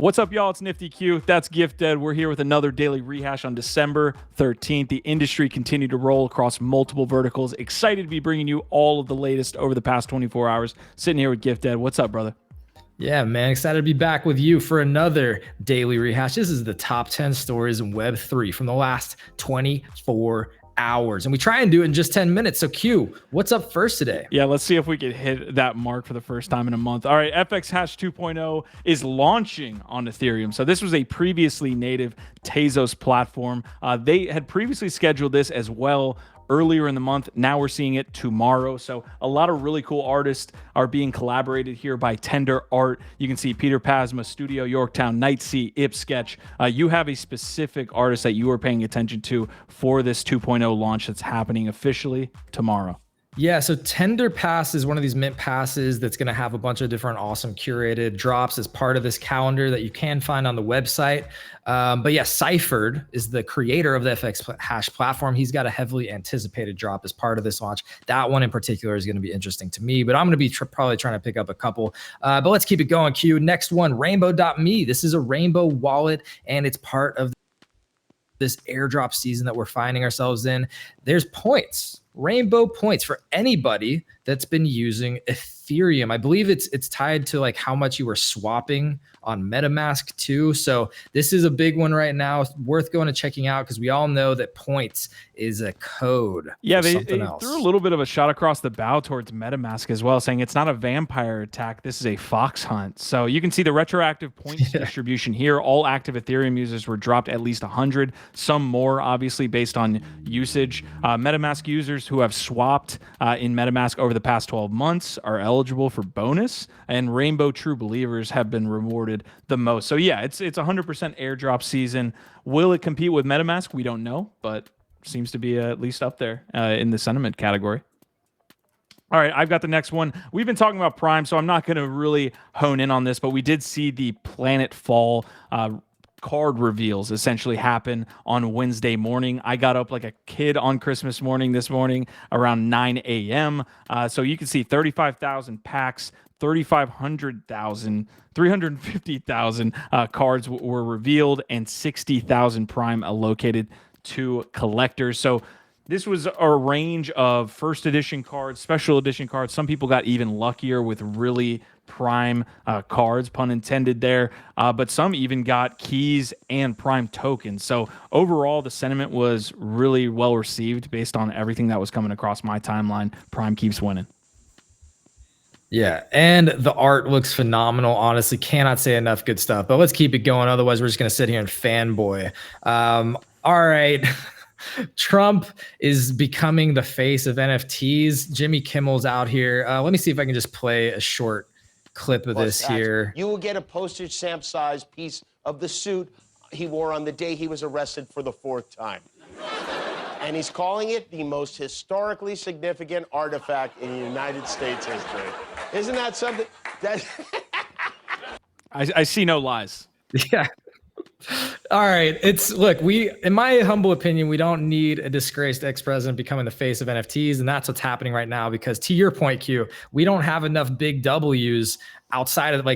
What's up, y'all? It's Nifty Q. That's Gifted. We're here with another daily rehash on December 13th. The industry continued to roll across multiple verticals. Excited to be bringing you all of the latest over the past 24 hours. Sitting here with Gifted. What's up, brother? Yeah, man, excited to be back with you for another daily rehash. This is the top 10 stories in Web3 from the last 24 hours. And we try and do it in just 10 minutes. So Q, what's up first today? Yeah, let's see if we can hit that mark for the first time in a month. All right, FxHash 2.0 is launching on Ethereum. So this was a previously native Tezos platform. They had previously scheduled this as well earlier in the month. Now we're seeing it tomorrow. So a lot of really cool artists are being collaborated here by Tender Art. You can see Peter Pasma, Studio Yorktown, Nightsea, Ipsketch. You have a specific artist that you are paying attention to for this 2.0 launch that's happening officially tomorrow. Yeah, so Tender Pass is one of these mint passes that's going to have a bunch of different awesome curated drops as part of this calendar that you can find on the website. But yeah, Cyphered is the creator of the FxHash platform. He's got a heavily anticipated drop as part of this launch. That one in particular is going to be interesting to me, but I'm going to be probably trying to pick up a couple. But let's keep it going, Q. Next one, Rainbow.me. This is a Rainbow wallet, and it's part of this airdrop season that we're finding ourselves in. There's points, Rainbow points for anybody that's been using Ethereum. I believe it's tied to like how much you were swapping on MetaMask too. So this is a big one right now. It's worth going and checking out because we all know that points is a code. Yeah, they threw a little bit of a shot across the bow towards MetaMask as well, saying it's not a vampire attack. This is a fox hunt. So you can see the retroactive points distribution here. All active Ethereum users were dropped at least 100, some more obviously based on usage. MetaMask users who have swapped in MetaMask over the past 12 months are eligible for bonus, and Rainbow True Believers have been rewarded the most. So yeah, it's 100% airdrop season. Will it compete with MetaMask? We don't know, but seems to be at least up there in the sentiment category. All right, I've got the next one. We've been talking about Prime, so I'm not going to really hone in on this, but we did see the Planetfall card reveals essentially happen on Wednesday morning. I got up like a kid on Christmas morning this morning around 9 a.m. So you can see 35,000 packs, 350,000 cards were revealed, and 60,000 Prime allocated to collectors. So this was a range of first edition cards, special edition cards. Some people got even luckier with really Prime cards, pun intended there. But some even got keys and Prime tokens. So overall, the sentiment was really well received based on everything that was coming across my timeline. Prime keeps winning. Yeah, and the art looks phenomenal. Honestly, cannot say enough good stuff. But let's keep it going. Otherwise, we're just going to sit here and fanboy. All right. Trump is becoming the face of NFTs. Jimmy Kimmel's out here. Let me see if I can just play a short clip of this here. You will get a postage stamp size piece of the suit he wore on the day he was arrested for the 4th time. And he's calling it the most historically significant artifact in United States history. Isn't that something? I see no lies. Yeah. All right. Look, in my humble opinion, we don't need a disgraced ex-president becoming the face of NFTs. And that's what's happening right now, because to your point, Q, we don't have enough big W's outside of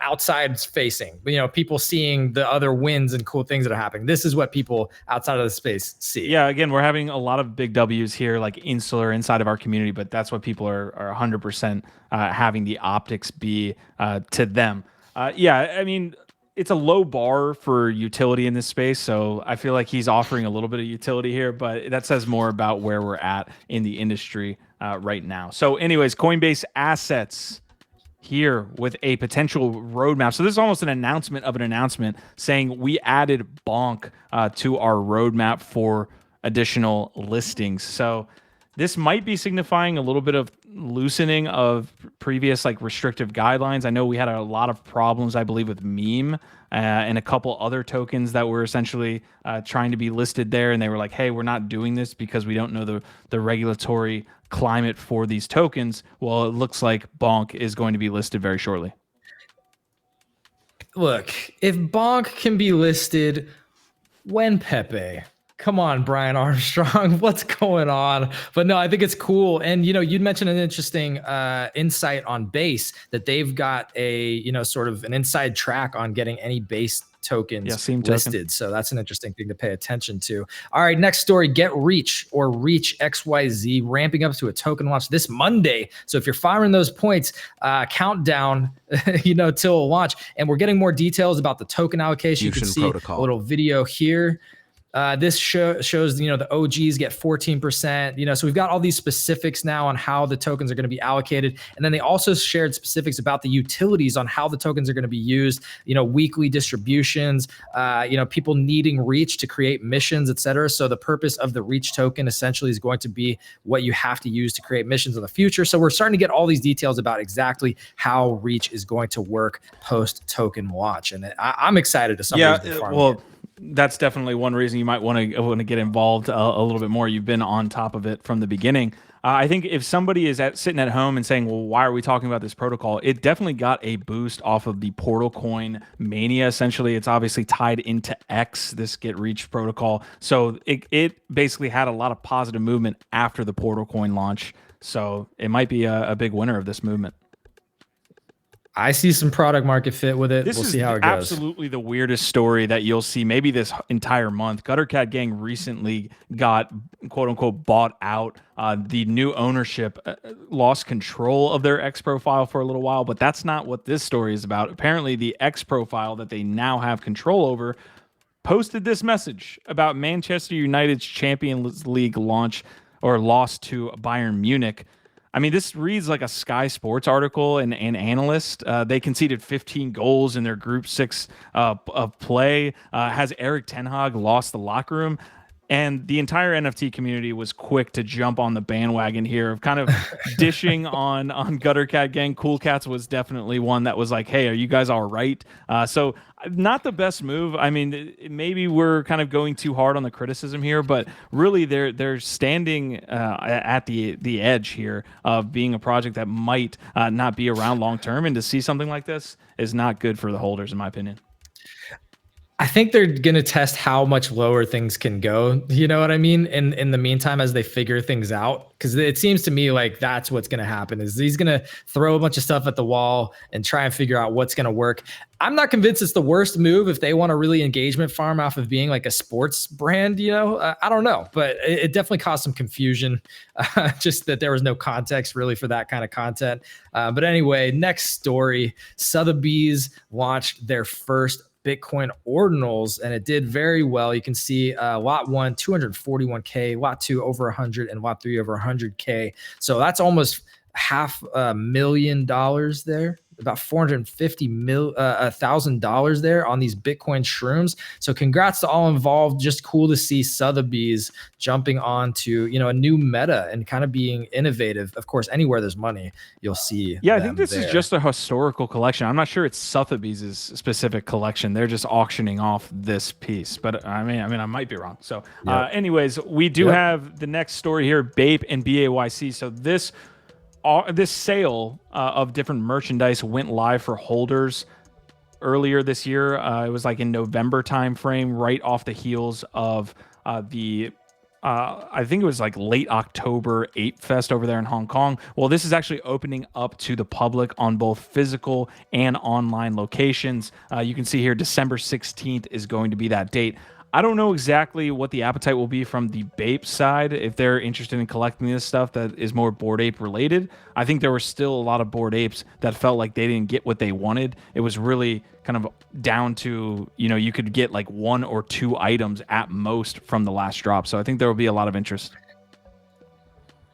outside facing, people seeing the other wins and cool things that are happening. This is what people outside of the space see. Yeah. Again, we're having a lot of big W's here, like insular inside of our community, but that's what people are 100% having the optics be to them. Yeah. I mean, it's a low bar for utility in this space, so I feel like he's offering a little bit of utility here, but that says more about where we're at in the industry right now. So anyways, Coinbase Assets here with a potential roadmap. So this is almost an announcement of an announcement saying we added Bonk to our roadmap for additional listings. So this might be signifying a little bit of loosening of previous restrictive guidelines. I know we had a lot of problems, I believe, with Meme and a couple other tokens that were essentially trying to be listed there. And they were like, hey, we're not doing this because we don't know the regulatory climate for these tokens. Well, it looks like Bonk is going to be listed very shortly. Look, if Bonk can be listed when Pepe Come on, Brian Armstrong, what's going on? But no, I think it's cool. And, you'd mentioned an interesting insight on Base, that they've got a, sort of an inside track on getting any Base tokens listed. So that's an interesting thing to pay attention to. All right, next story, Get Reach, or Reach XYZ, ramping up to a token launch this Monday. So if you're firing those points, countdown, till launch. And we're getting more details about the token allocation. You can see a little video here. This shows, the OGs get 14%, so we've got all these specifics now on how the tokens are going to be allocated. And then they also shared specifics about the utilities on how the tokens are going to be used, weekly distributions, people needing Reach to create missions, etc. So the purpose of the Reach token essentially is going to be what you have to use to create missions in the future. So we're starting to get all these details about exactly how Reach is going to work post token launch. And I'm excited to that's definitely one reason you might want to get involved a little bit more. You've been on top of it from the beginning. I think if somebody is sitting at home and saying, well, why are we talking about this protocol? It definitely got a boost off of the Portal Coin mania. Essentially, it's obviously tied into X, this Get Reach protocol. So it basically had a lot of positive movement after the Portal Coin launch. So it might be a big winner of this movement. I see some product market fit with it. We'll see how it goes. Absolutely the weirdest story that you'll see maybe this entire month. Gutter Cat Gang recently got quote unquote bought out. The new ownership lost control of their X profile for a little while, but that's not what this story is about. Apparently the X profile that they now have control over posted this message about Manchester United's Champions League launch or loss to Bayern Munich. I mean, this reads like a Sky Sports article and analyst. They conceded 15 goals in their Group 6 of play. Has Eric Ten Hag lost the locker room? And the entire NFT community was quick to jump on the bandwagon here of kind of dishing on Gutter Cat Gang. Cool Cats was definitely one that was like, hey, are you guys all right? So not the best move. I mean, maybe we're kind of going too hard on the criticism here, but really they're standing at the edge here of being a project that might not be around long term. And to see something like this is not good for the holders, in my opinion. I think they're going to test how much lower things can go. You know what I mean? In the meantime, as they figure things out, because it seems to me like that's what's going to happen is he's going to throw a bunch of stuff at the wall and try and figure out what's going to work. I'm not convinced it's the worst move if they want to really engagement farm off of being like a sports brand, I don't know, but it definitely caused some confusion. Just that there was no context really for that kind of content. But anyway, next story, Sotheby's launched their first Bitcoin ordinals, and it did very well. You can see lot 1, 241K, lot 2 over 100, and lot 3 over 100K. So that's almost $500,000 there. About $450,000 there on these Bitcoin shrooms. So congrats to all involved. Just cool to see Sotheby's jumping on to, a new meta and kind of being innovative. Of course, anywhere there's money, you'll see. Yeah, I think this is just a historical collection. I'm not sure it's Sotheby's specific collection. They're just auctioning off this piece, but I mean, I might be wrong. So anyways, we do have the next story here, BAPE and BAYC. So this sale of different merchandise went live for holders earlier this year. It was like in November timeframe, right off the heels of I think it was like late October Ape Fest over there in Hong Kong. Well, this is actually opening up to the public on both physical and online locations. You can see here December 16th is going to be that date. I don't know exactly what the appetite will be from the BAPE side, if they're interested in collecting this stuff that is more Bored Ape related. I think there were still a lot of Bored Apes that felt like they didn't get what they wanted. It was really kind of down to, you could get like 1 or 2 items at most from the last drop. So I think there will be a lot of interest.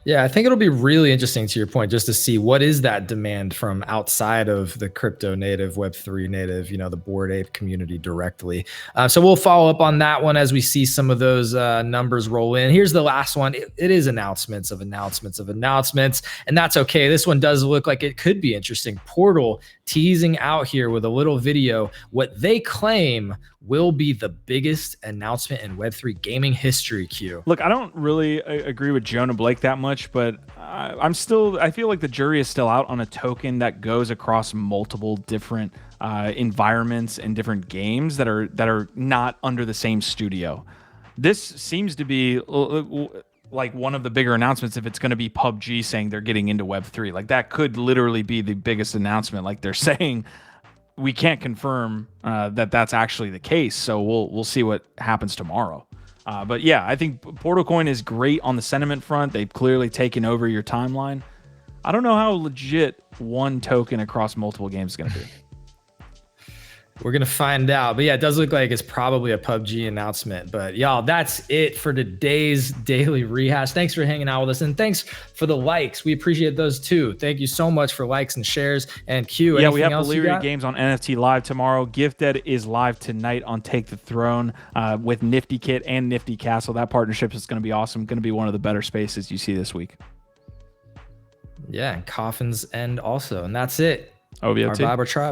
Yeah, I think it'll be really interesting to your point, just to see what is that demand from outside of the crypto native, Web3 native, the Bored Ape community directly. So we'll follow up on that one as we see some of those numbers roll in. Here's the last one. It is announcements of announcements of announcements, and that's okay. This one does look like it could be interesting. Portal teasing out here with a little video what they claim will be the biggest announcement in Web3 gaming history, Q. Look, I don't really agree with Jonah Blake that much, but I feel like the jury is still out on a token that goes across multiple different environments and different games that are not under the same studio. This seems to be like one of the bigger announcements if it's going to be PUBG saying they're getting into Web3. Like that could literally be the biggest announcement. Like they're saying we can't confirm that that's actually the case. So we'll see what happens tomorrow. But yeah, I think Portal Coin is great on the sentiment front. They've clearly taken over your timeline. I don't know how legit one token across multiple games is going to be. We're going to find out. But yeah, it does look like it's probably a PUBG announcement. But y'all, that's it for today's daily rehash. Thanks for hanging out with us. And thanks for the likes. We appreciate those too. Thank you so much for likes and shares. And Q, yeah, we have Delirium Games on NFT Live tomorrow. Gifted is live tonight on Take the Throne with Nifty Kit and Nifty Castle. That partnership is going to be awesome. Going to be one of the better spaces you see this week. Yeah, and Coffins End also. And that's it. OVO Our Viber Tribe.